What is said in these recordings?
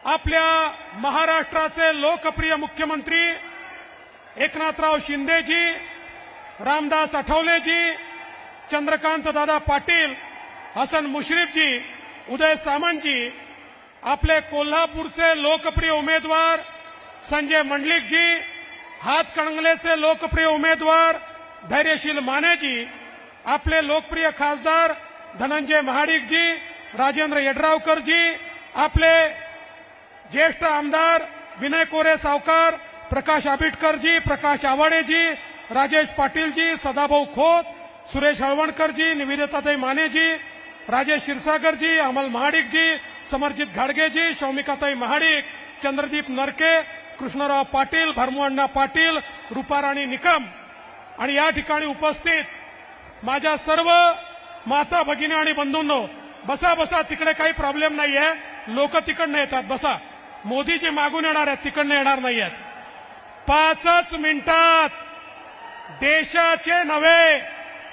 आपल्या महाराष्ट्राचे लोकप्रिय मुख्यमंत्री एकनाथराव शिंदेजी, रामदास आठवलेजी, चंद्रकांत दादा पाटील, हसन मुश्रीफजी, उदय सामंतजी, आपले कोल्हापूरचे लोकप्रिय उमेदवार संजय मंडलिकजी, हातकणंगलेचे लोकप्रिय उमेदवार धैर्यशील मानेजी, आपले लोकप्रिय खासदार धनंजय महाडिकजी, राजेंद्र यड्रावकरजी, आपले ज्येष्ठ आमदार विनय कोरे सावकार, प्रकाश आबिटकरजी, प्रकाश आवाडेजी, राजेश पाटीलजी, सदाभाऊ खोत, सुरेश हळवणकरजी, निवेदिताताई मानेजी, राजेश क्षीरसागरजी, अमल महाडिकजी, समरजित घाडगेजी, शौमिकाताई महाडिक, चंद्रदीप नरके, कृष्णराव पाटील, भरमू पाटील, रूपाराणी निकम आणि या ठिकाणी उपस्थित माझ्या सर्व माता भगिनी आणि बंधूंनो, बसा बसा, तिकडे काही प्रॉब्लेम नाहीये, लोक तिकडनं येतात, बसा. मोदीजी मागून येणार आहेत, तिकडनं येणार नाहीयेत. 5च मिनिटात देशाचे नव्हे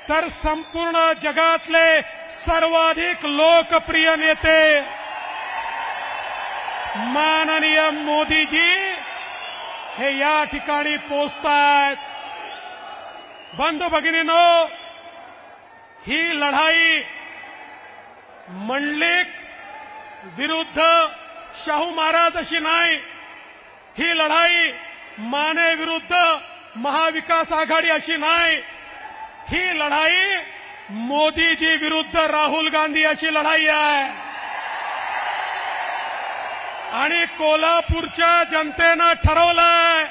तर संपूर्ण जगातले सर्वाधिक लोकप्रिय नेते माननीय मोदीजी हे या ठिकाणी पोहोचतायत. बंधू भगिनींनो, ही लढाई मंडलिक विरुद्ध शाहू महाराज अशी नाही, ही लढाई माने विरुद्ध महाविकास आघाडी अशी नाही, ही लढाई मोदीजी विरुद्ध राहुल गांधी अशी लढाई आहे. आणि कोल्हापूरच्या जनतेनं ठरवलंय,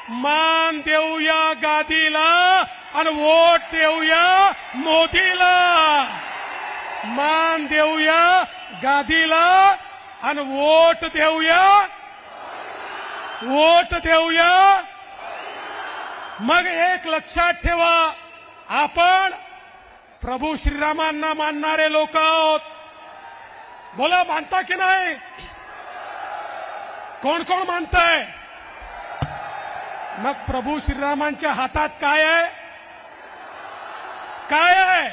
मान देऊया गादीला आणि वोट देऊया मोदीला. मान देऊया गादीला आणि वोट देऊया. मग एक लक्षात ठेवा, आपण प्रभू श्रीरामांना मानणारे लोक आहोत. बोला, मानता की नाही? कोण कोण मानताय? मग प्रभू श्रीरामांच्या हातात काय आहे? काय आहे?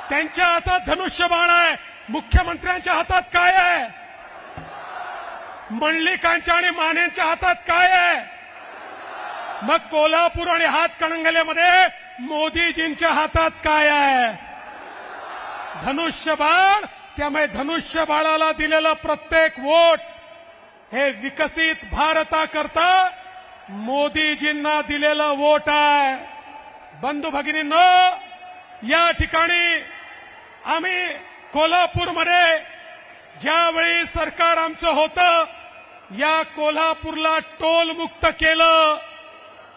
त्यांच्या हातात धनुष्यबाण आहे. मुख्यमंत्र्यांच्या हातात काय आहे? मंडलिकांच्या आणि मानेंच्या हातात काय आहे? मग कोल्हापूर आणि हातकणंगलेमध्ये मोदीजींच्या हातात काय आहे? धनुष्यबाण. त्यामुळे धनुष्यबाणाला दिलेलं प्रत्येक वोट हे विकसित भारताकरता मोदीजींना दिलेलं वोट आहे. बंधू भगिनींनो, या ठिकाणी आम्ही कोल्हापूरमध्ये ज्यावेळी सरकार आमचं होतं, या कोल्हापूरला टोल मुक्त केलं.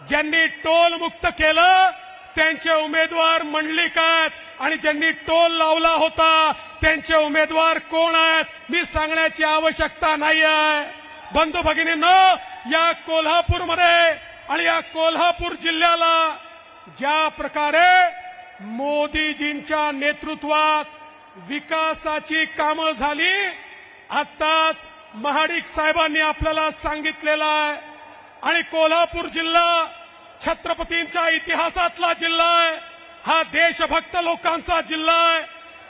ज्यांनी टोल मुक्त केलं त्यांचे उमेदवार मंडलिक आहेत आणि ज्यांनी टोल लावला होता त्यांचे उमेदवार कोण आहेत मी सांगण्याची आवश्यकता नाही आहे. बंधू भगिनींनो, या कोल्हापूरमध्ये आणि या कोल्हापूर जिल्ह्याला ज्या प्रकारे मोदीजींच्या नेतृत्वात विकासाची कामं झाली, आताच महाडिक साहेबांनी आपल्याला सांगितलेलं आहे. आणि कोल्हापूर जिल्हा छत्रपतींच्या इतिहासातला जिल्हा आहे. हा देशभक्त लोकांचा जिल्हा आहे.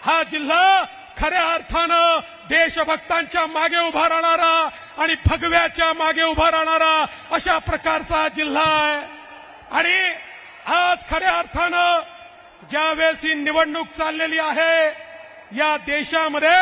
हा जिल्हा खऱ्या अर्थानं देशभक्तांच्या मागे उभा राहणारा आणि भगव्याच्या मागे उभा राहणारा अशा प्रकारचा जिल्हा आहे. आणि आज खऱ्या अर्थानं ज्यावेळेस ही निवडणूक चाललेली आहे, या देशामध्ये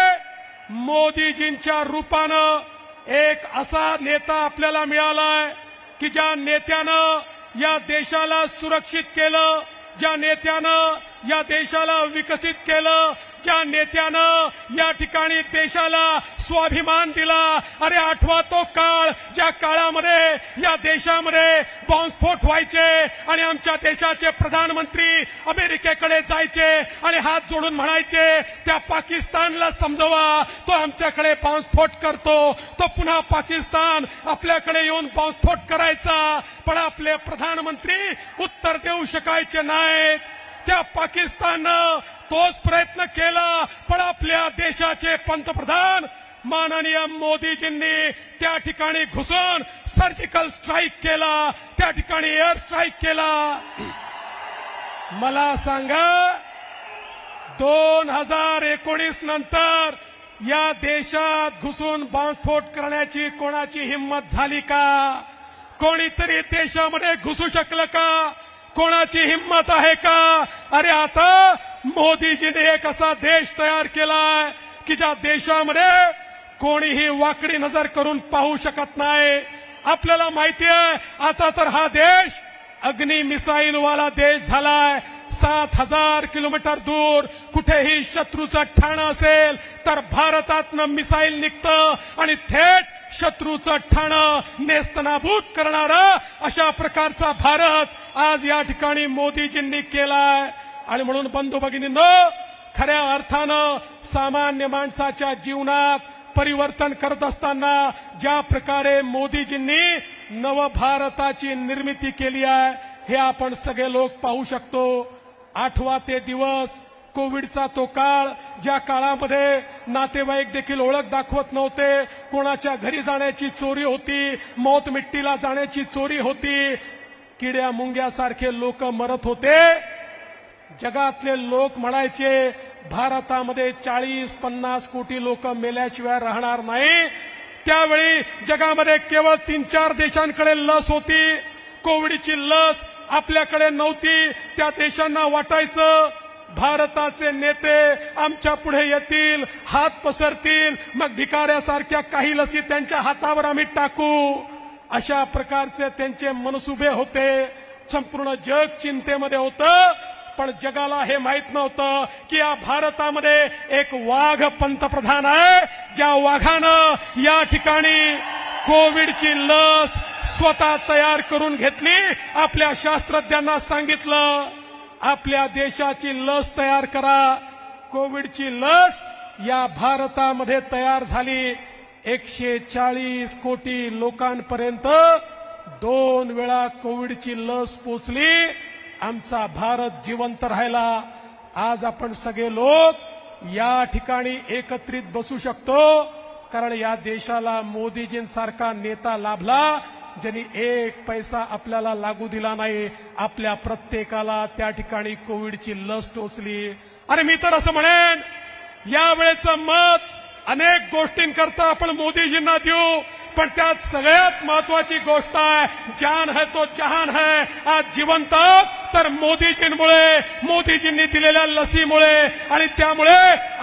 मोदीजींच्या रूपानं एक असा नेता आपल्याला मिळालाय की ज्या नेत्यानं या देशाला सुरक्षित केलं, ज्या नेत्यानं या देशाला विकसित केलं, ज्या नेत्यानं या ठिकाणी देशाला स्वाभिमान दिला. अरे आठवा तो काळ ज्या काळामध्ये या देशामध्ये बॉम्बस्फोट व्हायचे आणि आमच्या देशाचे प्रधानमंत्री अमेरिकेकडे जायचे आणि हात जोडून म्हणायचे त्या पाकिस्तानला समजवा, तो आमच्याकडे बॉम्बस्फोट करतो. तो पुन्हा पाकिस्तान आपल्याकडे येऊन बॉम्बस्फोट करायचा, पण आपले प्रधानमंत्री उत्तर देऊ शकायचे नाहीत. त्या पाकिस्ताननं तोच प्रयत्न केला, पण आपल्या देशाचे पंतप्रधान माननीय मोदीजींनी त्या ठिकाणी घुसून सर्जिकल स्ट्राईक केला, त्या ठिकाणी एअर स्ट्राईक केला. मला सांगा, 2019 नंतर या देशात घुसून बॉम्बस्फोट करण्याची कोणाची हिंमत झाली का? कोणीतरी देशामध्ये घुसू शकलं का? कोणाची हिंमत आहे का? अरे आता मोदीजीने एक असा देश तयार केलाय की ज्या देशामध्ये कोणीही वाकडी नजर करून पाहू शकत नाही. आपल्याला माहिती आहे आता तर हा देश अग्नि मिसाईल वाला देश झालाय. 7,000 किलोमीटर दूर कुठेही शत्रूचं ठाणं असेल तर भारतातनं मिसाईल निघतं आणि थेट शत्रूचं ठाणं नेस्तनाबूत करणारा अशा प्रकारचा भारत आज या ठिकाणी मोदीजींनी केलाय. आणि म्हणून बंधू भगिनींनो, खऱ्या अर्थानं सामान्य माणसाच्या जीवनात परिवर्तन करत असताना ज्या प्रकारे मोदीजींनी नवभारताची निर्मिती केली आहे हे आपण सगळे लोक पाहू शकतो. 8वा ते दिवस कोविडचा तो काळ, ज्या काळामध्ये नातेवाईक देखील ओळख दाखवत नव्हते, कोणाच्या घरी जाण्याची चोरी होती, मौत मिट्टीला जाण्याची चोरी होती, किड्या मुंग्यासारखे लोक मरत होते. जगातले लोक म्हणायचे भारतामध्ये 40-50 कोटी लोक मेल्याशिवाय राहणार नाही. त्यावेळी जगामध्ये केवळ 3-4 देशांकडे लस होती. कोविडची लस आपल्याकडे नव्हती. त्या देशांना वाटायचं भारताचे नेते आमच्या पुढे येतील, हात पसरतील, मग भिकाऱ्यासारख्या काही लसी त्यांच्या हातावर आम्ही टाकू. अशा प्रकारचे त्यांचे मनसुबे होते. संपूर्ण जग चिंतेमध्ये होतं. पण जगाला हे माहित नव्हतं की या भारतामध्ये एक वाघ पंतप्रधान आहे, ज्या वाघानं या ठिकाणी कोविडची लस स्वतः तयार करून घेतली. आपल्या शास्त्रज्ञांना सांगितलं आपल्या देशाची लस तयार करा. कोविडची लस या भारतामध्ये तयार झाली. 140 कोटी लोकांपर्यंत 2 वेळा कोविडची लस पोचली. आमचा भारत जिवंत राहिला. आज आपण सगळे लोक या ठिकाणी एकत्रित बसू शकतो कारण या देशाला मोदीजींसारखा नेता लाभला ज्यांनी एक पैसा आपल्याला लागू दिला नाही. आपल्या प्रत्येकाला त्या ठिकाणी कोविडची लस टोचली. अरे मी तर असं म्हणेन यावेळेचं मत अनेक गोष्टींकरता आपण मोदीजींना देऊ, पण त्यात सगळ्यात महत्वाची गोष्ट आहे जान है तो जहान है. आज जिवंत तर मोदीजींमुळे, मोदीजींनी दिलेल्या लसीमुळे. आणि त्यामुळे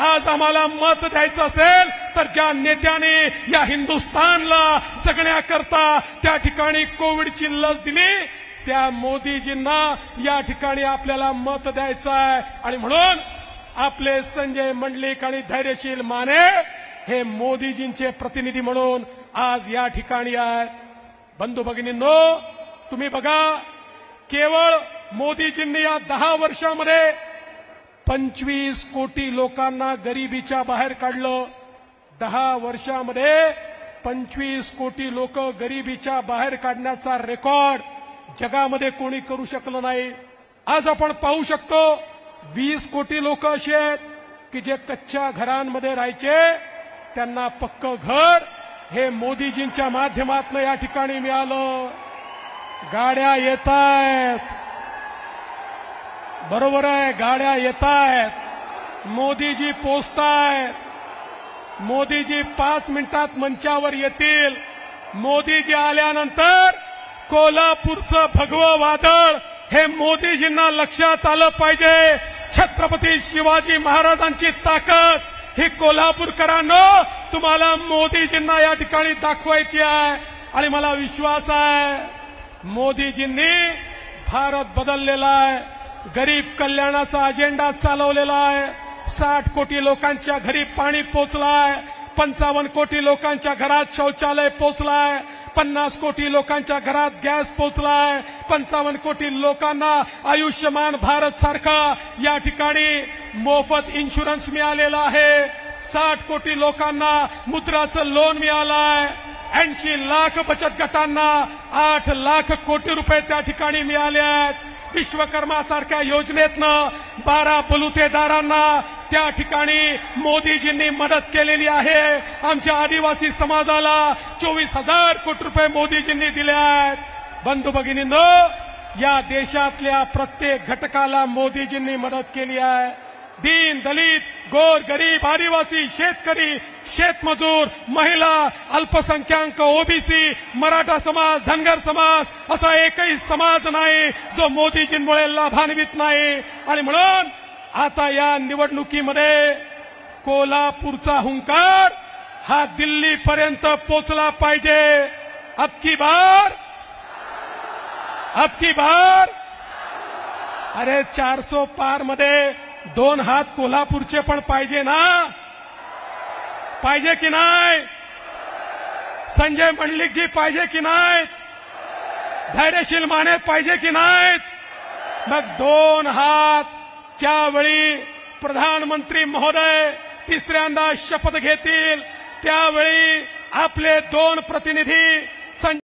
आज आम्हाला मत द्यायचं असेल तर ज्या नेत्याने या हिंदुस्थानला जगण्याकरता त्या ठिकाणी कोविडची लस दिली त्या मोदीजींना या ठिकाणी आपल्याला मत द्यायचं आहे. आणि म्हणून आपले संजय मंडलिक आणि धैर्यशील माने हे मोदीजींचे प्रतिनिधी म्हणून आज या ठिकाणी आहेत. बंधू भगिनींनो, तुम्ही बघा केवळ मोदीजींनी या 10 वर्षामध्ये 25 कोटी लोकांना गरिबीच्या बाहेर काढलं. 10 वर्षामध्ये 25 कोटी लोक गरिबीच्या बाहेर काढण्याचा रेकॉर्ड जगामध्ये कोणी करू शकलं नाही. आज आपण पाहू शकतो 20 कोटी लोक असे आहेत की जे कच्च्या घरांमध्ये राहायचे, त्यांना पक्क घर हे मोदीजींच्या माध्यमातून या ठिकाणी मिळालं. गाड्या येत आहेत, बरोबर आहे, गाड्या येत आहेत, मोदीजी पोचतायत. मोदीजी 5 मिनिटात मंचावर येतील. मोदीजी आल्यानंतर कोल्हापूरचं भगवं वादळ हे मोदीजींना लक्षात आलं पाहिजे. छत्रपती शिवाजी महाराजांची ताकद ही कोल्हापूरकरांनो तुम्हाला मोदीजींना या ठिकाणी दाखवायची आहे. आणि मला विश्वास आहे मोदीजींनी भारत बदललेला आहे. गरीब कल्याणाचा अजेंडा चालवलेला आहे. 60 कोटी लोकांच्या घरी पाणी पोचलाय. 55 कोटी लोकांच्या घरात शौचालय पोचलाय. 50 कोटी लोकांच्या घरात गॅस पोचलाय. 55 कोटी लोकांना आयुष्यमान भारत सारखा या ठिकाणी मोफत इन्शुरन्स मिळालेला आहे. 60 कोटी लोकांना मुद्राचं लोन मिळालंय. 80 लाख बचत गटांना 8 लाख कोटी रुपये त्या ठिकाणी मिळाले आहेत. विश्वकर्मा सारख्या योजनेतनं 12 बलुतेदारांना त्या ठिकाणी मोदीजींनी मदत केलेली आहे. आमच्या आदिवासी समाजाला 24,000 कोटी रुपये मोदीजींनी दिले आहेत. बंधू भगिनींनो, या देशातल्या प्रत्येक घटकाला मोदीजींनी मदत केली आहे. दीन दलित गोर गरीब आदिवासी शेतकरी शेतमजूर महिला अल्पसंख्याक ओबीसी मराठा समाज धनगर समाज असा एकही समाज नाही जो मोदीजींमुळे लाभान्वित नाही। आणि म्हणून आता या निवडणुकीमध्ये कोल्हापूरचा हुंकार हा दिल्लीपर्यंत पोचला पाहिजे। अब की बार अरे 400 पार मध्ये 2 हात कोल्हापूरचे पण पाहिजे ना, पाहिजे की नाही? संजय मंडलिकजी पाहिजे की नाहीत? धैर्यशील माने पाहिजे की नाहीत? मग 2 हात ज्यावेळी प्रधानमंत्री महोदय तिसऱ्यांदा शपथ घेतील त्यावेळी आपले 2 प्रतिनिधी